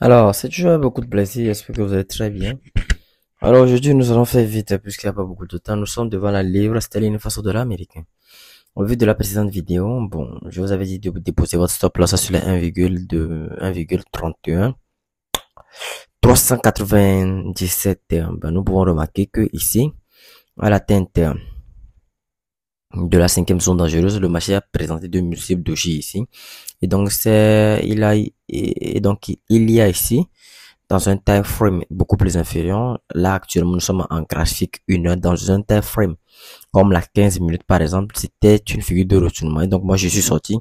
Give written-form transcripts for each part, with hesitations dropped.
Alors, c'est toujours beaucoup de plaisir, j'espère que vous allez très bien. Alors aujourd'hui, nous allons faire vite puisqu'il n'y a pas beaucoup de temps. Nous sommes devant la livre sterling face au dollar américain. Au vu de la précédente vidéo, bon, je vous avais dit de déposer votre stop loss sur les 1,2, 1,31, 397. Ben, nous pouvons remarquer que ici, à l'atteinte de la cinquième zone dangereuse, le marché a présenté de multiples dojis ici. Et donc il y a ici dans un time frame beaucoup plus inférieur. Là, actuellement, nous sommes en graphique 1 heure dans un time frame comme la 15 minutes, par exemple, c'était une figure de retournement. Et donc, moi, je suis sorti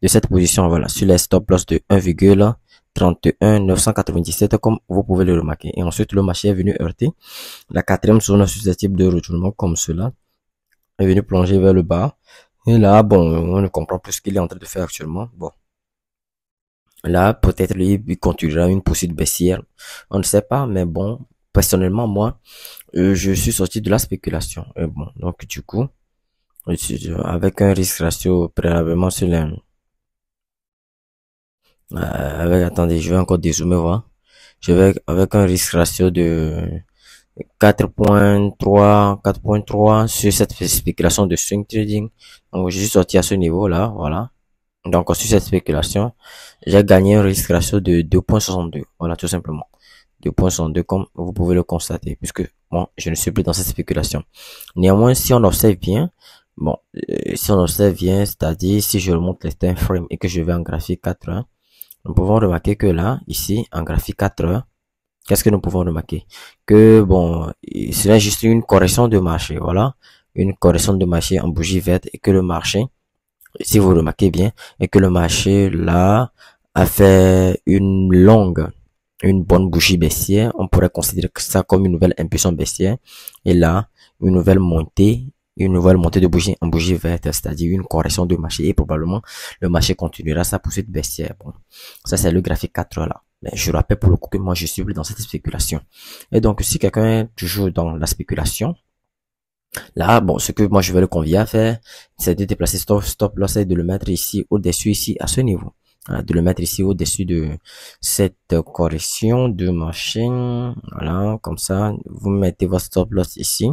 de cette position, voilà, sur les stop loss de 1,31 997, comme vous pouvez le remarquer. Et ensuite, le marché est venu heurter la quatrième zone susceptible de retournement comme cela, est venu plonger vers le bas. Et là, bon, on ne comprend plus ce qu'il est en train de faire actuellement. Bon. Là, peut-être il continuera une poursuite baissière. On ne sait pas, mais bon, personnellement, moi, je suis sorti de la spéculation. Et bon, donc du coup, avec un risque ratio préalablement sur les, attendez, je vais encore dézoomer voir. Je vais avec un risque ratio de 4.3 sur cette spéculation de swing trading. Donc, je suis sorti à ce niveau-là, voilà. Donc, sur cette spéculation, j'ai gagné un risque ratio de 2.62. Voilà, tout simplement. 2.62, comme vous pouvez le constater, puisque moi, je ne suis plus dans cette spéculation. Néanmoins, si on observe bien, bon, si on observe bien, c'est-à-dire si je remonte les time frames et que je vais en graphique 4 heures, nous pouvons remarquer que là, ici, en graphique 4 heures, qu'est-ce que nous pouvons remarquer? Que bon, c'est juste une correction de marché, voilà, une correction de marché en bougie verte et que le marché, si vous remarquez bien, et que le marché là a fait une bonne bougie baissière, on pourrait considérer que ça comme une nouvelle impulsion baissière. Et là, une nouvelle montée de bougie en bougie verte, c'est-à-dire une correction de marché. Et probablement, le marché continuera sa poursuite baissière. Bon, ça c'est le graphique 4 heures là. Mais je rappelle pour le coup que moi je suis plus dans cette spéculation. Et donc, si quelqu'un est toujours dans la spéculation, là, bon, ce que moi je vais le convier à faire, c'est de déplacer stop loss et de le mettre ici au-dessus, ici, à ce niveau. Voilà, de le mettre ici au-dessus de cette correction de marché. Voilà, comme ça, vous mettez votre stop loss ici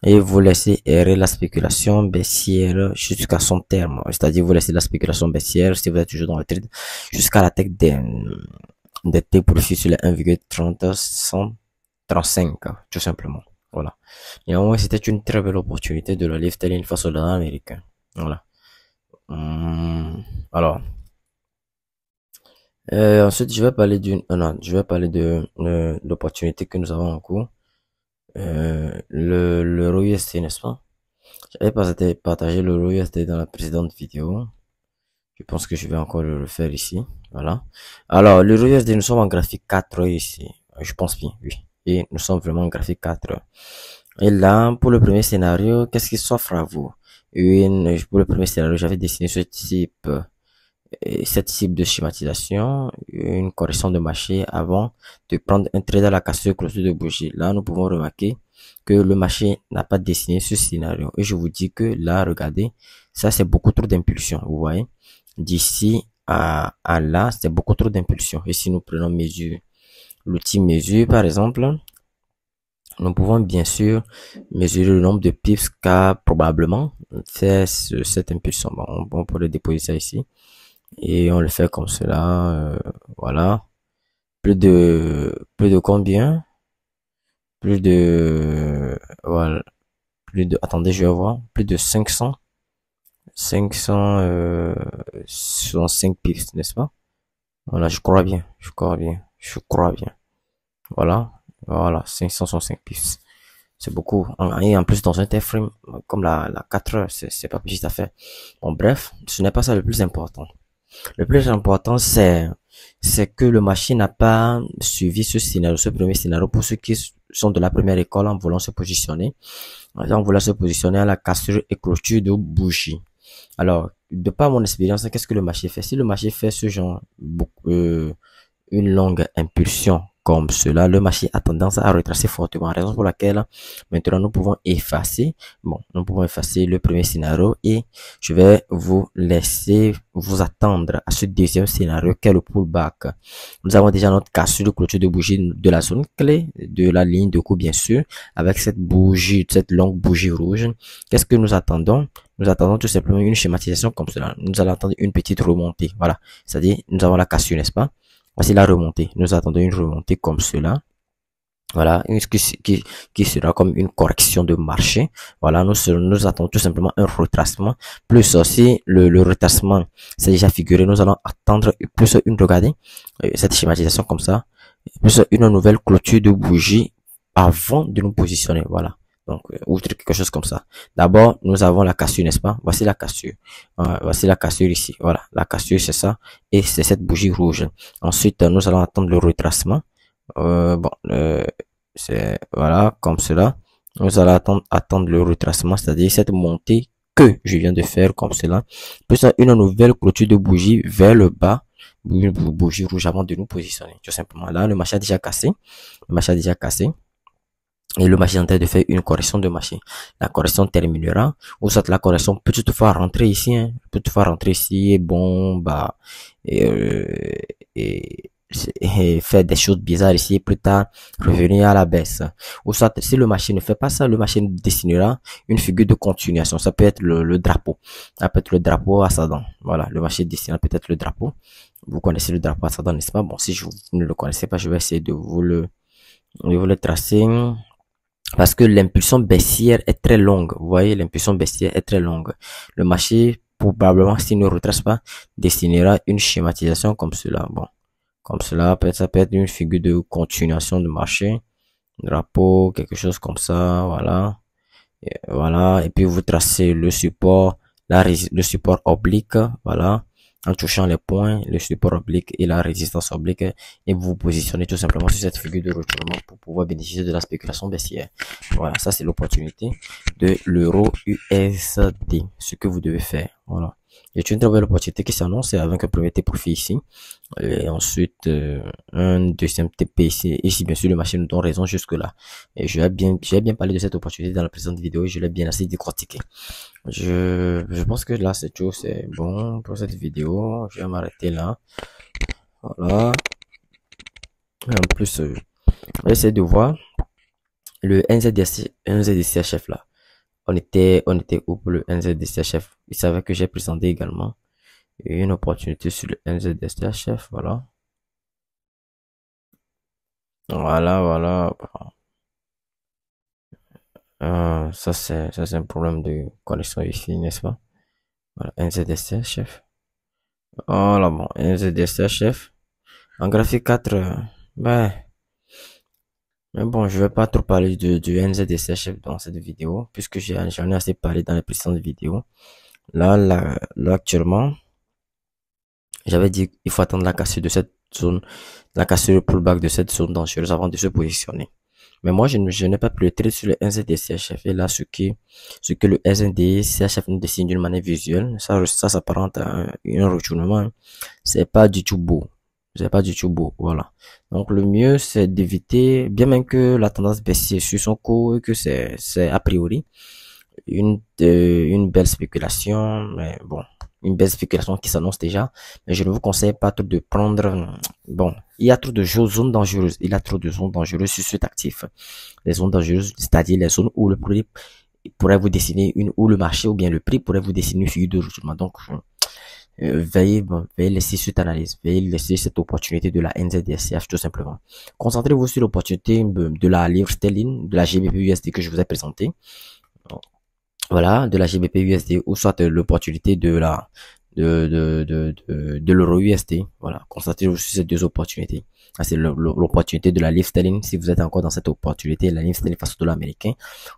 et vous laissez errer la spéculation baissière jusqu'à son terme. C'est-à-dire, vous laissez la spéculation baissière, si vous êtes toujours dans le trade, jusqu'à la tête des T profits sur les 1,30 tout simplement. Voilà. Et au moins, c'était une très belle opportunité de la livre sterling face au dollar américain. Voilà. Alors, ensuite, je vais parler non, je vais parler de l'opportunité que nous avons en cours. L'euro USD, n'est-ce pas? J'avais partagé l'euro USD dans la précédente vidéo. Je pense que je vais encore le refaire ici. Voilà. Alors, l'euro USD, nous sommes en graphique 4 heures ici. Je pense bien, oui. Et nous sommes vraiment en graphique 4 heures. Et là, pour le premier scénario, qu'est-ce qui s'offre à vous? Pour le premier scénario, j'avais dessiné cette cible de schématisation, une correction de marché avant de prendre un trade à la cassure clôture de bougie. Là, nous pouvons remarquer que le marché n'a pas dessiné ce scénario. Et je vous dis que là, regardez, ça c'est beaucoup trop d'impulsion. Vous voyez, d'ici à là, c'est beaucoup trop d'impulsion. Et si nous prenons l'outil mesure par exemple, nous pouvons bien sûr mesurer le nombre de pips qu'a probablement fait cette impulsion. Bon, on pourrait déposer ça ici. Et on le fait comme cela. Voilà. Plus de combien? Plus de... Voilà. Attendez, je vais voir. Plus de 565 pips, n'est-ce pas? Voilà, je crois bien. Je crois bien. Voilà. Voilà, 565 pips. C'est beaucoup. Et en plus, dans un time frame, comme la 4 heures, c'est pas petit à faire. Bon, bref, ce n'est pas ça le plus important. Le plus important, c'est que le marché n'a pas suivi ce premier scénario pour ceux qui sont de la première école en voulant se positionner. En voulant se positionner à la cassure et clôture de bougie. Alors, de par mon expérience, qu'est-ce que le marché fait? Si le marché fait ce genre, une longue impulsion comme cela, le marché a tendance à retracer fortement, raison pour laquelle maintenant nous pouvons effacer, bon, nous pouvons effacer le premier scénario et je vais vous laisser vous attendre à ce deuxième scénario qui est le pullback. Nous avons déjà notre cassure de clôture de bougie de la zone clé, de la ligne de coup bien sûr, avec cette bougie, cette longue bougie rouge. Qu'est-ce que nous attendons? Nous attendons tout simplement une schématisation comme cela. Nous allons attendre une petite remontée. Voilà. C'est-à-dire, nous avons la cassure, n'est-ce pas? Voici la remontée. Nous attendons une remontée comme cela. Voilà, qui sera comme une correction de marché. Voilà, nous attendons tout simplement un retracement. Plus aussi, le retracement, c'est déjà figuré. Nous allons attendre plus regardez, cette schématisation comme ça, plus une nouvelle clôture de bougie avant de nous positionner. Voilà. Donc, outre quelque chose comme ça. D'abord, nous avons la cassure, n'est-ce pas? Voici la cassure. Voici la cassure ici. Voilà. La cassure, c'est ça. Et c'est cette bougie rouge. Ensuite, nous allons attendre le retracement. Bon, c'est, voilà, comme cela. Nous allons attendre le retracement, c'est-à-dire cette montée que je viens de faire comme cela. Plus une nouvelle clôture de bougie vers le bas. Une bougie rouge avant de nous positionner. Tout simplement. Là, le marché a déjà cassé. Le marché a déjà cassé. Et le marché est en train de faire une correction de marché. La correction terminera, ou soit la correction peut toutefois rentrer ici, hein, peut toutefois rentrer ici, et bon, bah, et faire des choses bizarres ici, et plus tard, revenir à la baisse. Ou soit, si le marché ne fait pas ça, le marché dessinera une figure de continuation. Ça peut être le drapeau. Ça peut être le drapeau ascendant. Voilà, le marché dessinera peut-être le drapeau. Vous connaissez le drapeau ascendant, n'est-ce pas? Bon, si vous ne le connaissez pas, je vais essayer de vous le tracer. Parce que l'impulsion baissière est très longue. Vous voyez, l'impulsion baissière est très longue. Le marché, probablement, s'il ne retrace pas, dessinera une schématisation comme cela. Bon, comme cela, peut-être ça peut être une figure de continuation de marché. Drapeau, quelque chose comme ça, voilà. Et voilà. Et puis vous tracez le support, le support oblique, voilà. En touchant les points, le support oblique et la résistance oblique, et vous vous positionnez tout simplement sur cette figure de retournement pour pouvoir bénéficier de la spéculation baissière. Voilà, ça c'est l'opportunité de l'euro USD, ce que vous devez faire. Voilà. Il y a une très belle opportunité qui s'annonce avec un premier profit ici. Et ensuite, un deuxième TP ici. Et si bien sûr le marché nous donne raison jusque là. Et j'ai bien parlé de cette opportunité dans la précédente vidéo et je l'ai bien assez décortiqué. Je pense que là c'est tout, c'est bon pour cette vidéo. Je vais m'arrêter là. Voilà. Et en plus, on va essayer de voir le NZDCHF là. On était où pour le NZDCHF? Il savait que j'ai présenté également une opportunité sur le NZDCHF, voilà. Voilà. Ça c'est un problème de connexion ici, n'est-ce pas? Voilà, NZDCHF. Voilà, bon, NZDCHF. En graphique 4, ben, mais bon, je vais pas trop parler du NZDCHF dans cette vidéo, puisque j'en ai assez parlé dans les précédentes vidéos. Là, actuellement, j'avais dit il faut attendre la cassure de cette zone, la cassure le pullback de cette zone dangereuse avant de se positionner. Mais moi, je n'ai pas pris le trade sur le NZDCHF. Et là, ce que le NZDCHF nous dessine d'une manière visuelle, ça s'apparente à un retournement. C'est pas du tout beau. C'est pas du tout beau. Voilà. Donc, le mieux, c'est d'éviter, bien même que la tendance baissière sur son cours et que c'est a priori une belle spéculation, mais bon, une belle spéculation qui s'annonce déjà, mais je ne vous conseille pas trop de prendre, bon, il y a trop de zones dangereuses, il y a trop de zones dangereuses sur cet actif. Les zones dangereuses, c'est-à-dire les zones où le prix pourrait vous dessiner où le marché ou bien le prix pourrait vous dessiner une figure de retournement. Donc, veuillez laisser cette analyse, veuillez laisser cette opportunité de la NZDCF tout simplement. Concentrez-vous sur l'opportunité de la livre sterling, de la GBP USD que je vous ai présenté. Voilà, de la GBP USD ou soit l'opportunité de l'euro USD. Voilà, concentrez-vous sur ces deux opportunités. C'est l'opportunité de la livre sterling si vous êtes encore dans cette opportunité, la livre sterling face au dollar américain,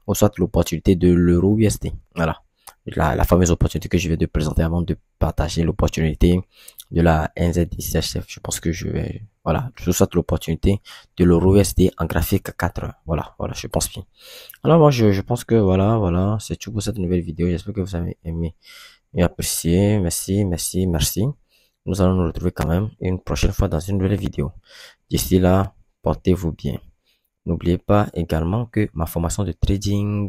ou soit l'opportunité de l'euro USD. Voilà. La fameuse opportunité que je viens de présenter avant de partager l'opportunité de la NZDCHF. Je pense que je vais, voilà, je souhaite l'opportunité de l'euro USD en graphique 4. Voilà, je pense bien. Alors moi, je pense que voilà, c'est tout pour cette nouvelle vidéo. J'espère que vous avez aimé et apprécié. Merci. Nous allons nous retrouver quand même une prochaine fois dans une nouvelle vidéo. D'ici là, Portez-vous bien. N'oubliez pas également que ma formation de trading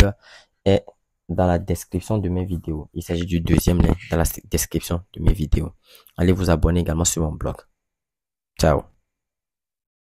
est dans la description de mes vidéos. Il s'agit du deuxième lien dans la description de mes vidéos. Allez vous abonner également sur mon blog. Ciao.